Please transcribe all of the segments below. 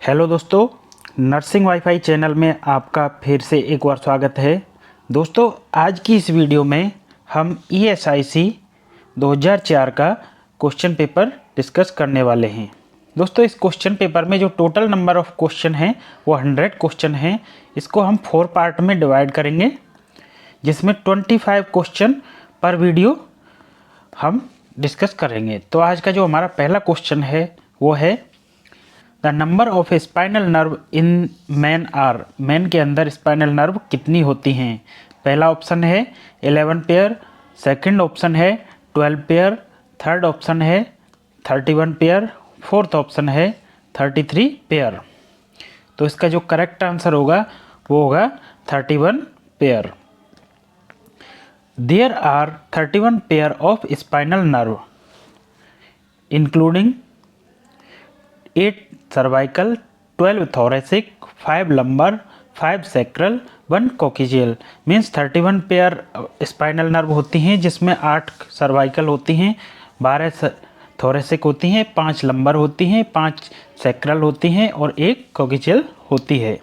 Hello दोस्तों, nursing wifi channel में आपका फिर से एक बार स्वागत है। दोस्तों, आज की इस वीडियो में हम ESIC 2004 का क्वेश्चन पेपर डिस्कस करने वाले हैं। दोस्तों, इस क्वेश्चन पेपर में जो टोटल नंबर ऑफ क्वेश्चन हैं वो 100 क्वेश्चन हैं। इसको हम 4 पार्ट में डिवाइड करेंगे, जिसमें 25 क्वेश्चन पर वीडियो हम डिस्कस करेंगे। तो आज का जो हमारा पहला क्वेश्चन है वो है the number of spinal nerve in man are. Man के अंदर स्पाइनल नर्व कितनी होती हैं? पहला ऑप्शन है 11 पेयर, सेकंड ऑप्शन है 12 पेयर, थर्ड ऑप्शन है 31 पेयर, फोर्थ ऑप्शन है 33 पेयर। तो इसका जो करेक्ट आंसर होगा वो होगा 31 pair. There are 31 pair of spinal nerve including 8 cervical, 12 thoracic, 5 lumbar, 5 sacral, 1 coccygeal। Means 31 pair spinal nerve होती हैं, जिसमें 8 सर्वाइकल होती हैं, 12 थोरेसिक होती हैं, 5 लंबर होती हैं, 5 सैक्रल होती हैं और 1 कॉक्सियल होती है।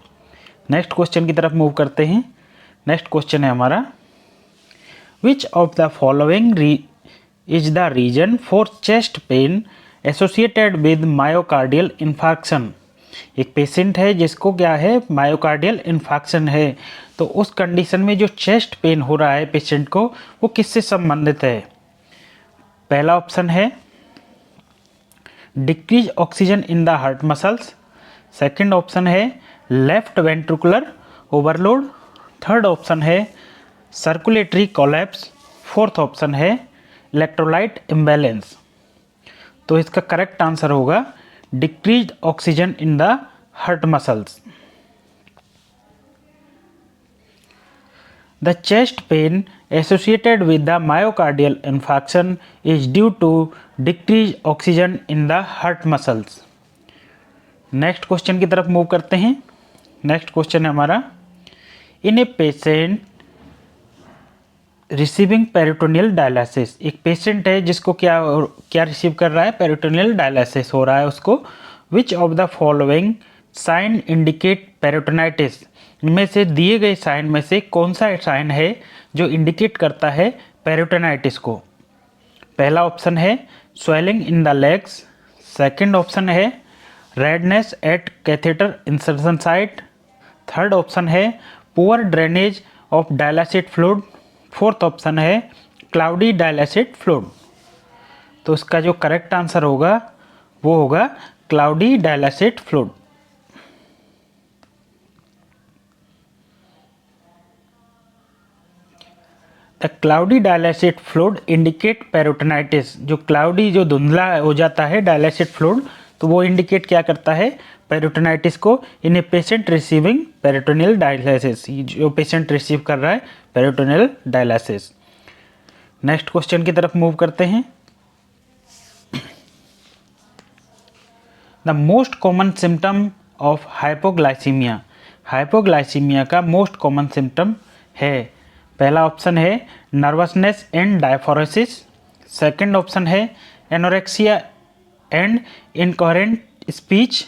नेक्स्ट क्वेश्चन की तरफ मूव करते हैं। नेक्स्ट क्वेश्चन है हमारा, which of the following is the reason for chest pain associated with myocardial infarction. एक पेशेंट है जिसको क्या है, मायोकार्डियल इन्फार्क्शन है। तो उस कंडीशन में जो चेस्ट पेन हो रहा है पेशेंट को, वो किससे संबंधित है? पहला ऑप्शन है decrease oxygen in the heart muscles, second option है left ventricular overload, third option है सर्कुलेटरी कोलैप्स, फोर्थ ऑप्शन है इलेक्ट्रोलाइट इम्बैलेंस। तो इसका करेक्ट आंसर होगा decrease oxygen in the heart muscles. The chest pain associated with the myocardial infarction is due to decrease oxygen in the heart muscles. Next question की तरफ move करते हैं। Next question है हमारा, in a patient receiving peritoneal dialysis. एक patient है जिसको क्या रिसीव कर रहा है, पेरिटोनियल डायलिसिस हो रहा है उसको। Which of the following sign indicate peritonitis. इनमें से दिए गए साइन में से कौन सा साइन है जो इंडिकेट करता है पेरिटोनाइटिस को? पहला ऑप्शन है swelling in the legs, second option है redness at catheter insertion site, third option है poor drainage of dialysis fluid, fourth option है क्लाउडी डायलिसिस फ्लूइड। तो इसका जो करेक्ट आंसर होगा वो होगा cloudy dialysis fluid. The cloudy dialysis fluid indicate peritonitis. जो क्लाउडी जो धुंधला हो जाता है डायलिसिस फ्लूइड, तो वो इंडिकेट क्या करता है, पेरिटोनाइटिस को in a patient receiving peritoneal dialysis. जो पेशेंट रिसीव कर रहा है पेरिटोनियल डायलिसिस। नेक्स्ट क्वेश्चन की तरफ मूव करते हैं। The most common symptom of hypoglycaemia. Hypoglycaemia का मोस्ट कॉमन सिम्टम है, पहला ऑप्शन है nervousness and diaphoresis, second option है anorexia and incoherent speech,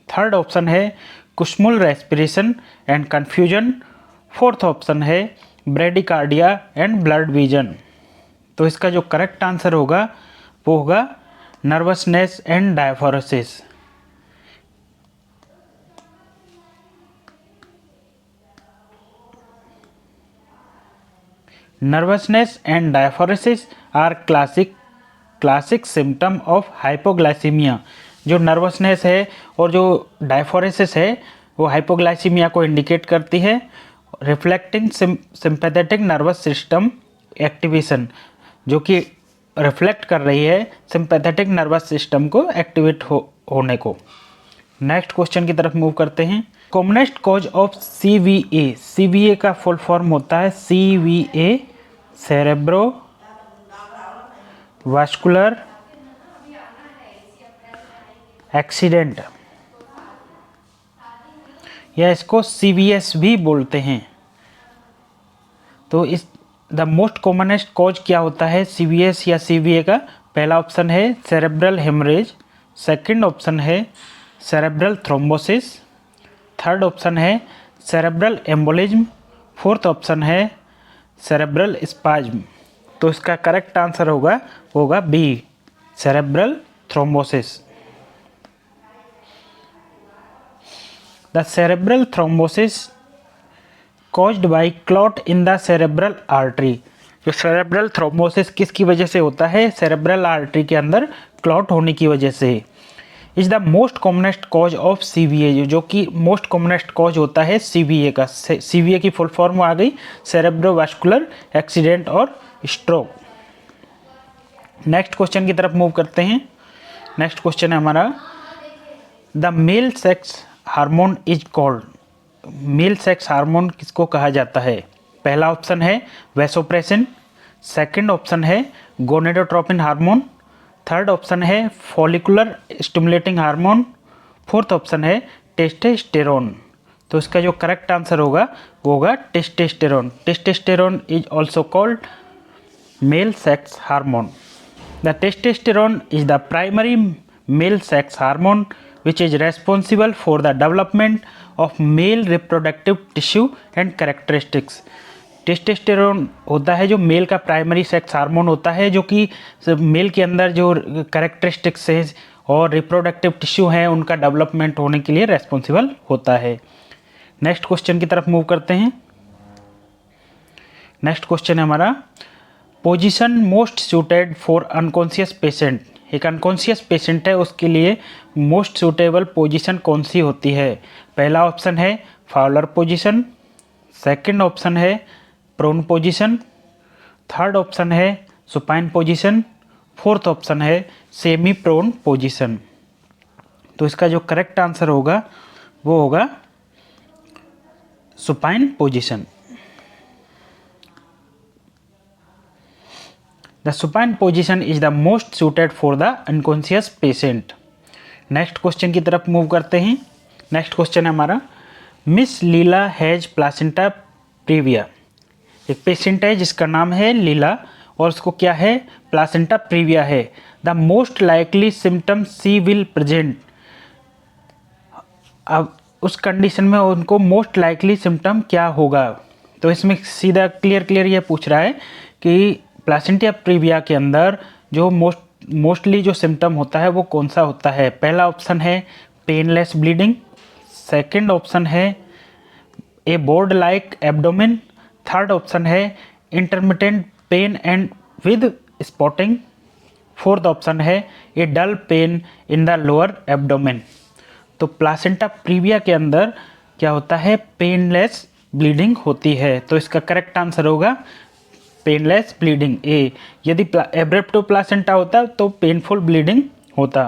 third option है Kussmaul respiration and confusion, fourth option है ब्रेडिकार्डिया एंड ब्लड विजन। तो इसका जो करेक्ट आंसर होगा वो होगा nervousness and diaphoresis. Nervousness and diaphoresis are classic symptom of hypoglycaemia. जो नर्वसनेस है और जो डायफोरेसिस है वो हाइपोग्लाइसीमिया को इंडिकेट करती है। Reflecting sympathetic nervous system activation, जो कि रिफ्लेक्ट कर रही है सिंपैथेटिक नर्वस सिस्टम को एक्टिवेट होने को। नेक्स्ट क्वेश्चन की तरफ मूव करते हैं। Commonest cause of CVA। CVA का फुल फॉर्म होता है CVA सेरेब्रो वास्कुलर एक्सीडेंट, या इसको CVS भी बोलते हैं। तो इस द मोस्ट कॉमनेस्ट कॉज क्या होता है CVS या CVA का? पहला ऑप्शन है सेरेब्रल हेमरेज, सेकंड ऑप्शन है सेरेब्रल थ्रोम्बोसिस, थर्ड ऑप्शन है सेरेब्रल एम्बोलिज्म, फोर्थ ऑप्शन है सेरेब्रल स्पाज्म। तो इसका करेक्ट आंसर होगा B, cerebral thrombosis. The cerebral thrombosis caused by clot in the cerebral artery. जो सेरेब्रल थ्रोम्बोसिस किसकी वजह से होता है? सेरेब्रल आर्टरी के अंदर क्लॉट होने की वजह से। Is the most commonest cause of CVA, जो कि मोस्ट कॉमनेस्ट कॉज होता है CVA का। CVA की फुल फॉर्म आ गई सेरेब्रोवास्कुलर एक्सीडेंट और स्ट्रोक। नेक्स्ट क्वेश्चन की तरफ मूव करते हैं। नेक्स्ट क्वेश्चन है हमारा, the male sex hormone is called. Male sex hormone किसको कहा जाता है? पहला ऑप्शन है वैसोप्रेसिन, सेकंड ऑप्शन है गोनेडोट्रोपिन हार्मोन, थर्ड ऑप्शन है follicular stimulating hormone, fourth option है टेस्टोस्टेरोन। तो इसका जो करेक्ट आंसर होगा वो होगा testosterone. Testosterone is also called male sex hormone. The testosterone is the primary male sex hormone which is responsible for the development of male reproductive tissue and characteristics। Testosterone होता है जो mail का primary sex hormone होता है, जो कि mail के अंदर जो कैरेक्टरिस्टिक्स है और रिप्रोडक्टिव टिश्यू हैं उनका डेवलपमेंट होने के लिए रेस्पॉन्सिबल होता है। नेक्स्ट क्वेश्चन की तरफ मूव करते हैं। नेक्स्ट क्वेश्चन है हमारा, position most suited for unconscious patient. एक अनकॉन्शियस पेशेंट है, उसके लिए मोस्ट सूटेबल पोजीशन कौन सी होती है? पहला ऑप्शन है फाउलर पोजीशन, सेकंड ऑप्शन है प्रोन पोजीशन, थर्ड ऑप्शन है सुपाइन पोजीशन, फोर्थ ऑप्शन है सेमी प्रोन पोजीशन। तो इसका जो करेक्ट आंसर होगा वो होगा supine position. The supine position is the most suited for the unconscious patient। Next question की तरफ मूव करते हैं। नेक्स्ट क्वेश्चन है हमारा, miss Leela has placenta previa. एक पेशेंट है जिसका नाम है लीला और उसको क्या है? प्लासेंटा प्रीविया है। The most likely symptom she will present. अब उस कंडीशन में उनको मोस्ट लाइकली सिम्टम क्या होगा? तो इसमें सीधा क्लियर ये पूछ रहा है कि प्लासेंटा प्रीविया के अंदर जो मोस्टली जो सिम्टम होता है वो कौन सा होता है? पहला ऑप्शन है पेनलेस ब्लीडिंग, सेकंड ऑप्शन है a board like abdomen, third option है intermittent pain and with spotting, fourth option है a dull pain in the lower abdomen. तो प्लासेंटा प्रीविया के अंदर क्या होता है? पेनलेस ब्लीडिंग होती है। तो इसका करेक्ट आंसर होगा पेनलेस ब्लीडिंग ए। यदि एब्रेप्टो प्लासेंटा होता तो पेनफुल ब्लीडिंग होता।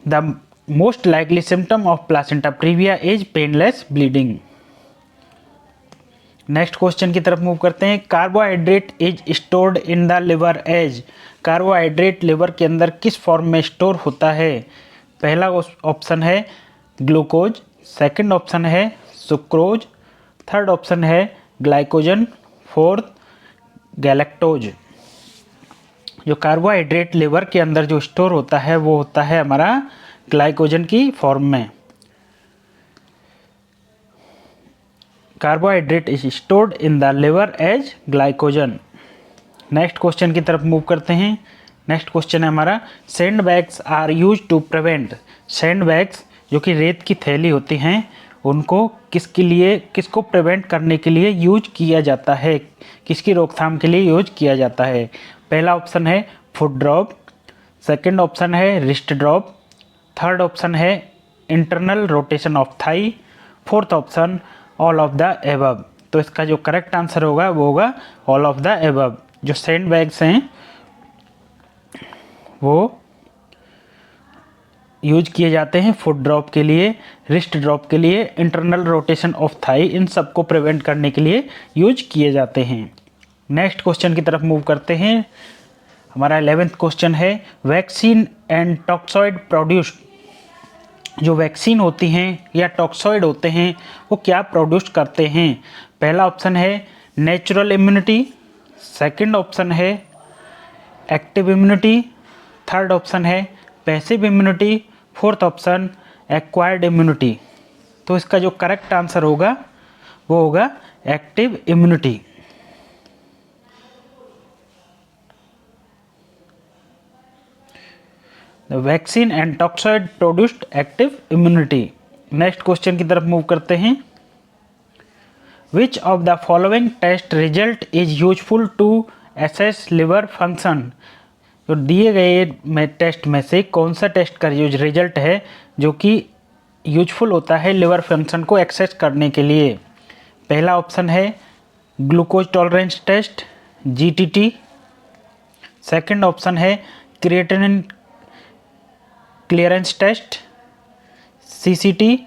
The most likely symptom of placenta previa is painless bleeding. Next question की तरफ मूव करते हैं। Carbohydrate is stored in the liver as. Carbohydrate liver के अंदर किस फॉर्म में स्टोर होता है? पहला ऑप्शन है ग्लूकोज, सेकंड ऑप्शन है सुक्रोज, थर्ड ऑप्शन है ग्लाइकोजन, फोर्थ गैलेक्टोज। जो कार्बोहाइड्रेट लिवर के अंदर जो स्टोर होता है वो होता है हमारा ग्लाइकोजन की फॉर्म में। Carbohydrate is stored in the liver as glycogen. Next question की तरफ मूव करते हैं। नेक्स्ट क्वेश्चन है हमारा, sand bags are use to prevent. Sand bags जो कि रेत की थैली होती हैं उनको किसको प्रिवेंट करने के लिए यूज किया जाता है? किसकी रोकथाम के लिए यूज किया जाता है? पहला ऑप्शन है फुट ड्रॉप, सेकंड ऑप्शन है रिस्ट ड्रॉप, थर्ड ऑप्शन है internal rotation of thigh, fourth option all of the above. तो इसका जो करेक्ट आंसर होगा वो होगा ऑल ऑफ द एबव। जो सैंड बैग्स हैं वो यूज किए जाते हैं फुट ड्रॉप के लिए, रिस्ट ड्रॉप के लिए, इंटरनल रोटेशन ऑफ थाई, इन सब को प्रिवेंट करने के लिए यूज किए जाते हैं। नेक्स्ट क्वेश्चन की तरफ मूव करते हैं। हमारा 11th क्वेश्चन है, वैक्सीन एंड टॉक्सॉइड प्रोड्यूस्ड। जो वैक्सीन होती हैं या टॉक्सॉइड होते हैं वो क्या प्रोड्यूस करते हैं? पहला ऑप्शन है नेचुरल इम्यूनिटी, सेकंड ऑप्शन है एक्टिव इम्यूनिटी, थर्ड ऑप्शन है passive immunity, fourth option acquired immunity. तो इसका जो करेक्ट आंसर होगा वो होगा active immunity. The vaccine and toxoid produced active immunity. Next question की तरफ मूव करते हैं। Which of the following test result is useful to assess liver function. जो दिए गए में टेस्ट में से कौन सा टेस्ट का रिजल्ट है जो कि यूजफुल होता है लिवर फंक्शन को एक्सेस करने के लिए। पहला ऑप्शन है glucose tolerance test GTT। Second option है creatinine clearance test CCT।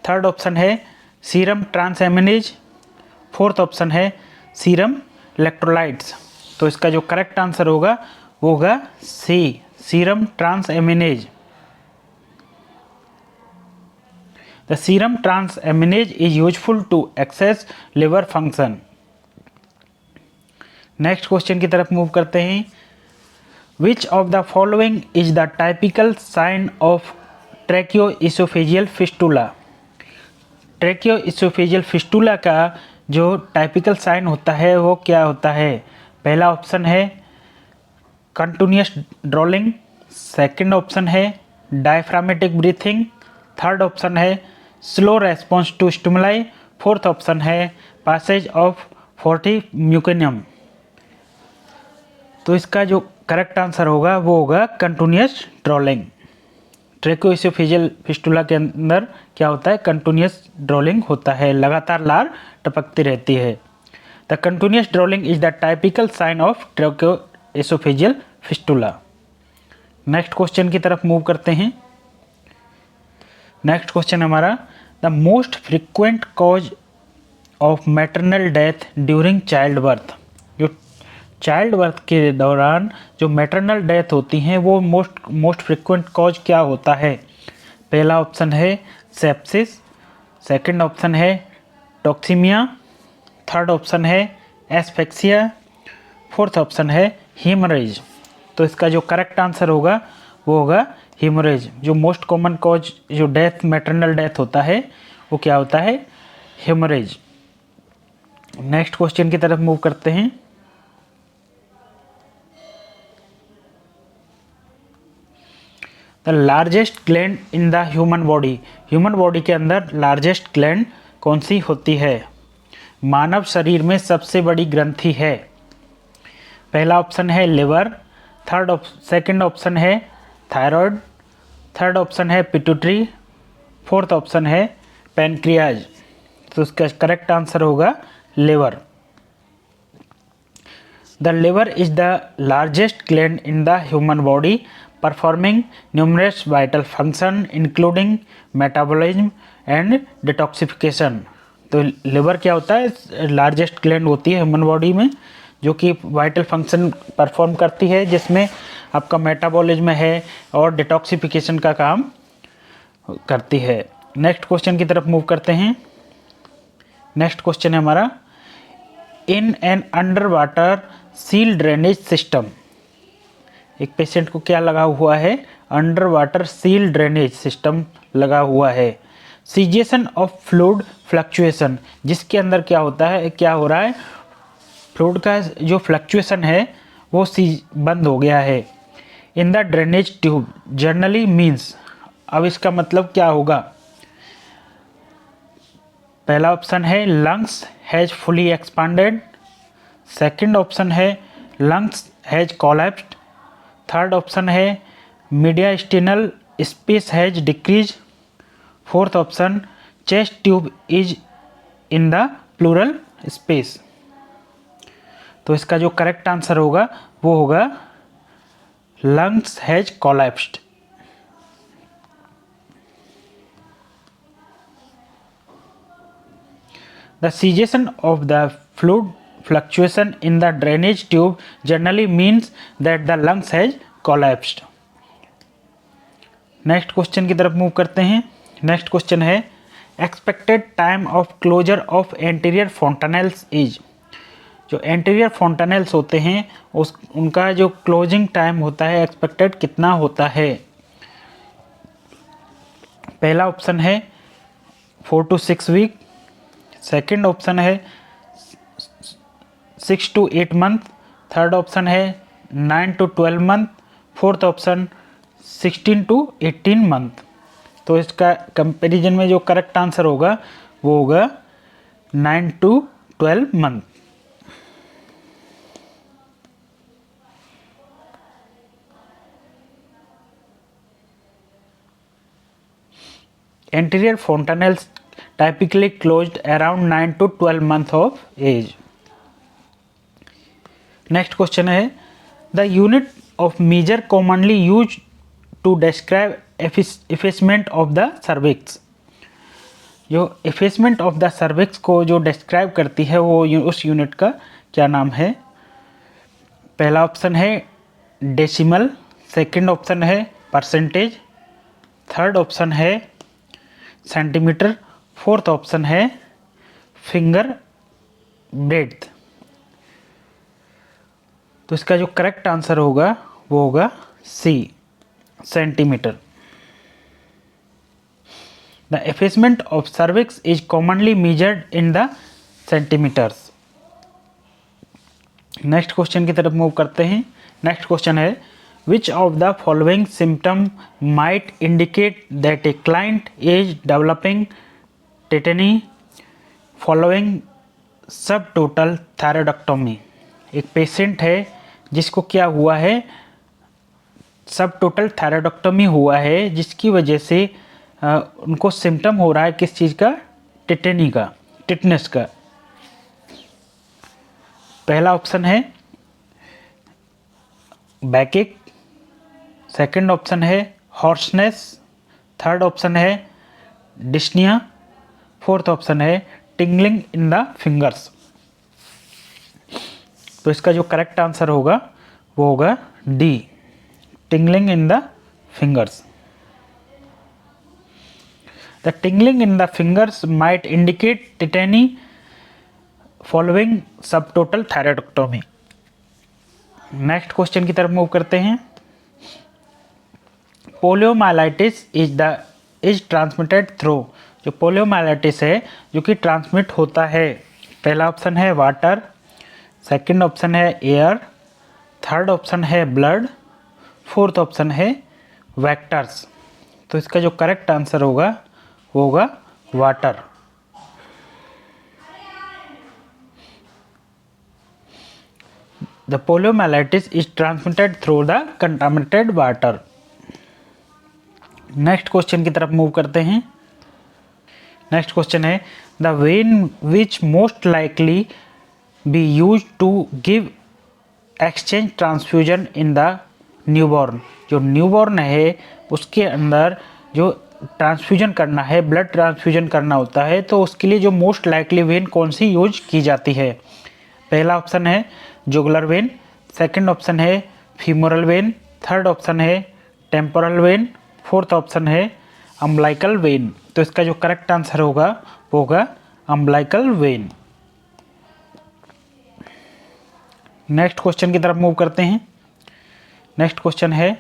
Third option है सीरम ट्रांसएमिनेज। फोर्थ ऑप्शन है सीरम इलेक्ट्रोलाइट्स। तो इसका जो करेक्ट आंसर होगा वो होगा C, serum transaminase. The serum transaminase is useful to access liver function. Next question की तरफ मूव करते हैं। Which of the following is the typical sign of tracheoesophageal fistula. Tracheoesophageal fistula का जो टाइपिकल साइन होता है वो क्या होता है। पहला ऑप्शन है कंटिन्यूअस ड्रॉलिंग। सेकंड ऑप्शन है डायफ्रामेटिक ब्रीथिंग। थर्ड ऑप्शन है slow response to stimuli. Fourth option है पैसेज ऑफ फोर्टी म्यूकेनियम। तो इसका जो करेक्ट आंसर होगा वो होगा कंटिन्यूअस ड्रॉलिंग। ट्रैकियोइसोफेजियल फिस्टुला के अंदर क्या होता है, कंटिन्यूअस ड्रॉलिंग होता है, लगातार लार टपकती रहती है। The continuous drooling is the typical sign of tracheoesophageal fistula. Next question की तरफ मूव करते हैं। नेक्स्ट क्वेश्चन हमारा, the most frequent cause of maternal death during childbirth. जो चाइल्ड बर्थ के दौरान जो मैटरनल डेथ होती हैं वो मोस्ट फ्रीक्वेंट कॉज क्या होता है। पहला ऑप्शन है सेप्सिस। सेकंड ऑप्शन है टॉक्सीमिया। थर्ड ऑप्शन है एस्फेक्सिया। फोर्थ ऑप्शन है हीमोरेज। तो इसका जो करेक्ट आंसर होगा वो होगा हीमोरेज। जो मोस्ट कॉमन कॉज जो डेथ मैटरनल डेथ होता है वो क्या होता है, हीमोरेज। नेक्स्ट क्वेश्चन की तरफ मूव करते हैं। The largest gland in the human body. Human body के अंदर लार्जेस्ट ग्लैंड कौन सी होती है। मानव शरीर में सबसे बड़ी ग्रंथि है। पहला ऑप्शन है लिवर। सेकंड ऑप्शन है थायराइड। थर्ड ऑप्शन है पिट्यूटरी। फोर्थ ऑप्शन है पैनक्रियाज। तो इसका करेक्ट आंसर होगा liver. The liver is the largest gland in the human body performing numerous vital function including metabolism and detoxification। तो liver क्या होता है, लार्जेस्ट ग्लैंड होती है ह्यूमन बॉडी में जो कि वाइटल फंक्शन परफॉर्म करती है, जिसमें आपका मेटाबॉलिज्म है और डिटॉक्सिफिकेशन का काम करती है। नेक्स्ट क्वेश्चन की तरफ मूव करते हैं। नेक्स्ट क्वेश्चन है हमारा, in an under water seal drainage system. एक पेशेंट को क्या लगा हुआ है, under water seal drainage system लगा हुआ है। सीजेशन ऑफ फ्लूइड फ्लक्चुएशन, जिसके अंदर क्या होता है, क्या हो रहा है, फ्लूइड का जो फ्लक्चुएशन है वो बंद हो गया है। In the drainage tube generally means, अब इसका मतलब क्या होगा। पहला ऑप्शन है lungs has fully expanded. Second option है lungs has collapsed. Third option है mediastinal space has decrease. Fourth option chest tube is in the pleural space. तो इसका जो करेक्ट आंसर होगा वो होगा lungs has collapsed. The cessation of the fluid fluctuation in the drainage tube generally means that the lungs has collapsed। Next question की तरफ move करते हैं। नेक्स्ट क्वेश्चन है, expected time of closure of anterior fontanelles is. जो anterior fontanelles होते हैं उनका जो क्लोजिंग टाइम होता है एक्सपेक्टेड कितना होता है। पहला ऑप्शन है 4 to 6 वीक, सेकंड ऑप्शन है 6 to 8 मंथ, थर्ड ऑप्शन है 9 to 12 month, fourth option 16 to 18 month. तो इसका कंपैरिजन में जो करेक्ट आंसर होगा वो होगा 9 to 12 month. Anterior fontanelles typically closed around 9 to 12 months of age. Next question है the unit of measure commonly used to describe effacement of the cervix। जो effacement of the cervix को जो describe करती है वो उस यूनिट का क्या नाम है? पहला ऑप्शन है डेसिमल, सेकंड ऑप्शन है परसेंटेज, थर्ड ऑप्शन है सेंटीमीटर, फोर्थ ऑप्शन है फिंगर ब्रेड्थ। तो इसका जो करेक्ट आंसर होगा वो होगा C, centimetre. The effacement of cervix is commonly measured in the centimetres. Next question की तरफ मूव करते हैं। नेक्स्ट क्वेश्चन है Which of the following symptom might indicate that a client is developing tetany following subtotal thyroidectomy। एक patient है जिसको क्या हुआ है, सबटोटल थायराइडोक्टोमी हुआ है, जिसकी वजह से उनको सिम्टम हो रहा है किस चीज़ का? टेटनी का, टिटनेस का। पहला ऑप्शन है बैकएक, सेकंड ऑप्शन है हॉर्सनेस, थर्ड ऑप्शन है डिस्निया, फोर्थ ऑप्शन है टिंगलिंग इन द फिंगर्स। तो इसका जो करेक्ट आंसर होगा वो होगा D, tingling in the fingers. The tingling in the fingers might indicate tetany following subtotal thyroidectomy. Next question की तरफ मूव करते हैं। Poliomyelitis is transmitted through. जो पोलियोमाइलाइटिस है जो कि ट्रांसमिट होता है, पहला ऑप्शन है वाटर, सेकंड ऑप्शन है एयर, थर्ड ऑप्शन है ब्लड, फोर्थ ऑप्शन है वेक्टर्स। तो इसका जो करेक्ट आंसर होगा वो होगा water. The poliomyelitis is transmitted through the contaminated water. Next question की तरफ मूव करते हैं। नेक्स्ट क्वेश्चन है the vein which most likely be use to give exchange transfusion in the newborn. जो न्यूबॉर्न है उसके अंदर जो ट्रांसफ्यूजन करना है, ब्लड ट्रांसफ्यूजन करना होता है, तो उसके लिए जो मोस्ट लाइकली वेन कौन सी यूज की जाती है? पहला ऑप्शन है जुगुलर वेन, सेकंड ऑप्शन है फीमोरल वेन, थर्ड ऑप्शन है टेम्पोरल वेन, फोर्थ ऑप्शन है अम्बलाइकल वेन। तो इसका जो करेक्ट आंसर होगा वो होगा अम्बलाइकल वेन। नेक्स्ट क्वेश्चन की तरफ मूव करते हैं। नेक्स्ट क्वेश्चन है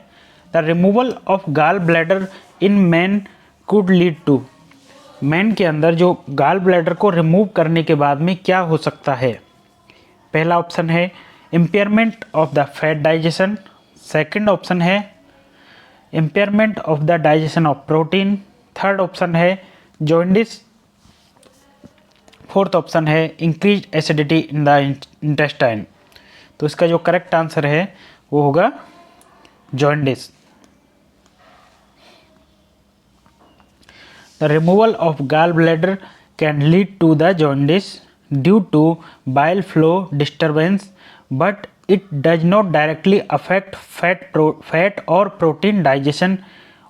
the removal of gall bladder in man could lead to. Man के अंदर जो गाल ब्लैडर को रिमूव करने के बाद में क्या हो सकता है? पहला ऑप्शन है impairment of the fat digestion, second option है impairment of the digestion of protein, third option है जॉन्डिस, फोर्थ ऑप्शन है increase acidity in the intestine. तो इसका जो करेक्ट आंसर है वो होगा jaundice. The removal of gall bladder can lead to the jaundice due to bile flow disturbance but it does not directly affect fat और protein digestion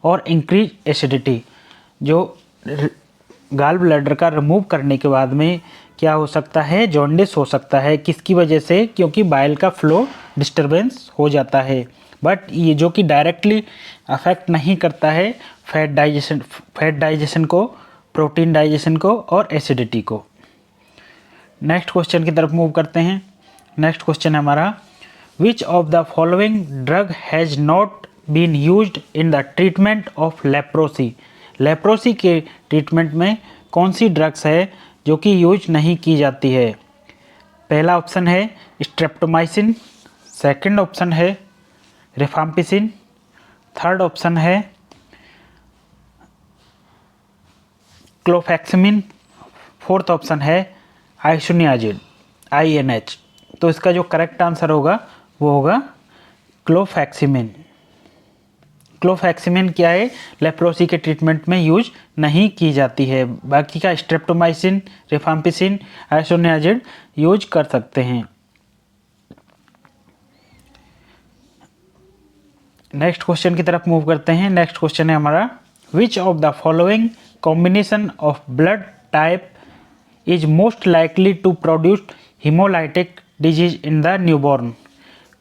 और increase acidity. जो gall bladder का remove करने के बाद में क्या हो सकता है? जॉन्डिस हो सकता है। किसकी वजह से? क्योंकि बाइल का फ्लो डिस्टर्बेंस हो जाता है, बट ये जो कि डायरेक्टली अफेक्ट नहीं करता है फैट डाइजेशन को, प्रोटीन डाइजेशन को और एसिडिटी को। नेक्स्ट क्वेश्चन की तरफ मूव करते हैं। नेक्स्ट क्वेश्चन है हमारा which of the following drug has not been used in the treatment of leprosy. Leprosy के ट्रीटमेंट में कौन सी ड्रग्स है जो कि यूज नहीं की जाती है? पहला ऑप्शन है स्ट्रेप्टोमाइसिन, सेकंड ऑप्शन है रिफाम्पिसिन, थर्ड ऑप्शन है क्लोफेक्समिन, फोर्थ ऑप्शन है आइसोनियाजिड INH। तो इसका जो करेक्ट आंसर होगा वो होगा क्लोफेक्सिमिन। क्लोफेक्सिमिन क्या है? लेप्रोसी के ट्रीटमेंट में यूज नहीं की जाती है। बाकी का स्ट्रेप्टोमाइसिन, रिफाम्पिसिन, आइसोनियाजिड यूज कर सकते हैं। नेक्स्ट क्वेश्चन की तरफ मूव करते हैं। नेक्स्ट क्वेश्चन है हमारा, which of the following combination of blood type is most likely to produce haemolytic disease in the newborn?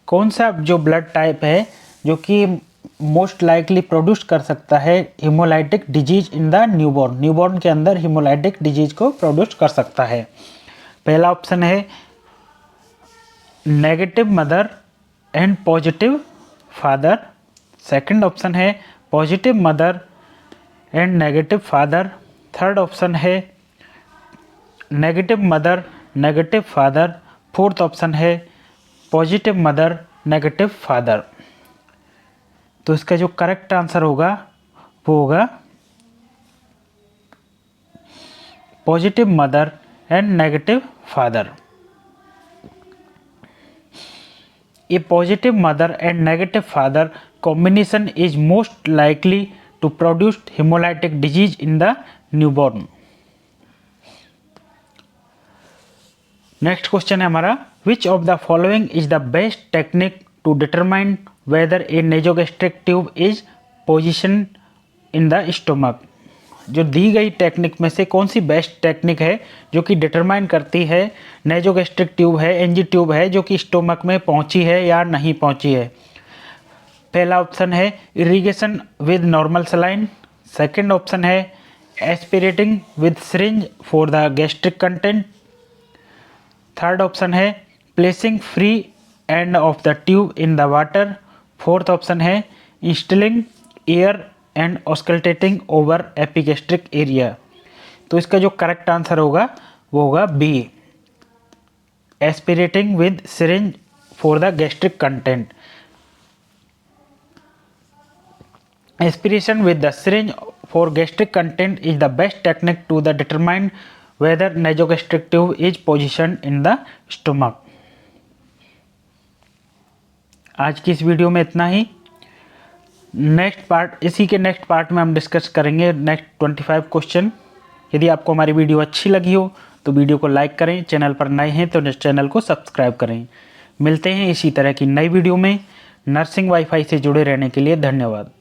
कौन सा जो ब्लड टाइप है जो कि मोस्ट लाइकली प्रोड्यूस कर सकता है haemolytic disease in the newborn? Newborn के अंदर हीमोलाइटिक डिजीज को प्रोड्यूस कर सकता है। पहला ऑप्शन है negative mother and positive father, second option है positive mother and negative father, third option है negative mother negative father, fourth option है पॉजिटिव मदर नेगेटिव फादर। तो इसका जो करेक्ट आंसर होगा वो होगा positive mother and negative father. A positive mother and negative father combination is most likely to produce hemolytic disease in the newborn. Next question है हमारा, which of the following is the best technique to determine whether a nasogastric tube is positioned in the stomach? जो दी गई technique में से कौन सी best technique है जो कि डिटरमाइन करती है नेजोगैस्ट्रिक ट्यूब है, एनजी ट्यूब है जो कि स्टोमक में पहुंची है या नहीं पहुंची है? पहला ऑप्शन है irrigation with normal saline, second option है aspirating with syringe for the gastric content, third option है placing free end of the tube in the water, fourth option है instilling air and auscultating over epigastric area. तो इसका जो correct answer होगा वो होगा B, aspirating with syringe for the gastric content. Aspiration with the syringe for gastric content is the best technique to the determine whether nasogastric tube is position in the stomach. आज की इस video में इतना ही। इसी के next part में हम discuss करेंगे नेक्स्ट 25 क्वेश्चन। यदि आपको हमारी वीडियो अच्छी लगी हो तो वीडियो को लाइक करें, चैनल पर नए हैं तो चैनल को सब्सक्राइब करें। मिलते हैं इसी तरह की नई वीडियो में। नर्सिंग वाईफाई से जुड़े रहने के लिए धन्यवाद।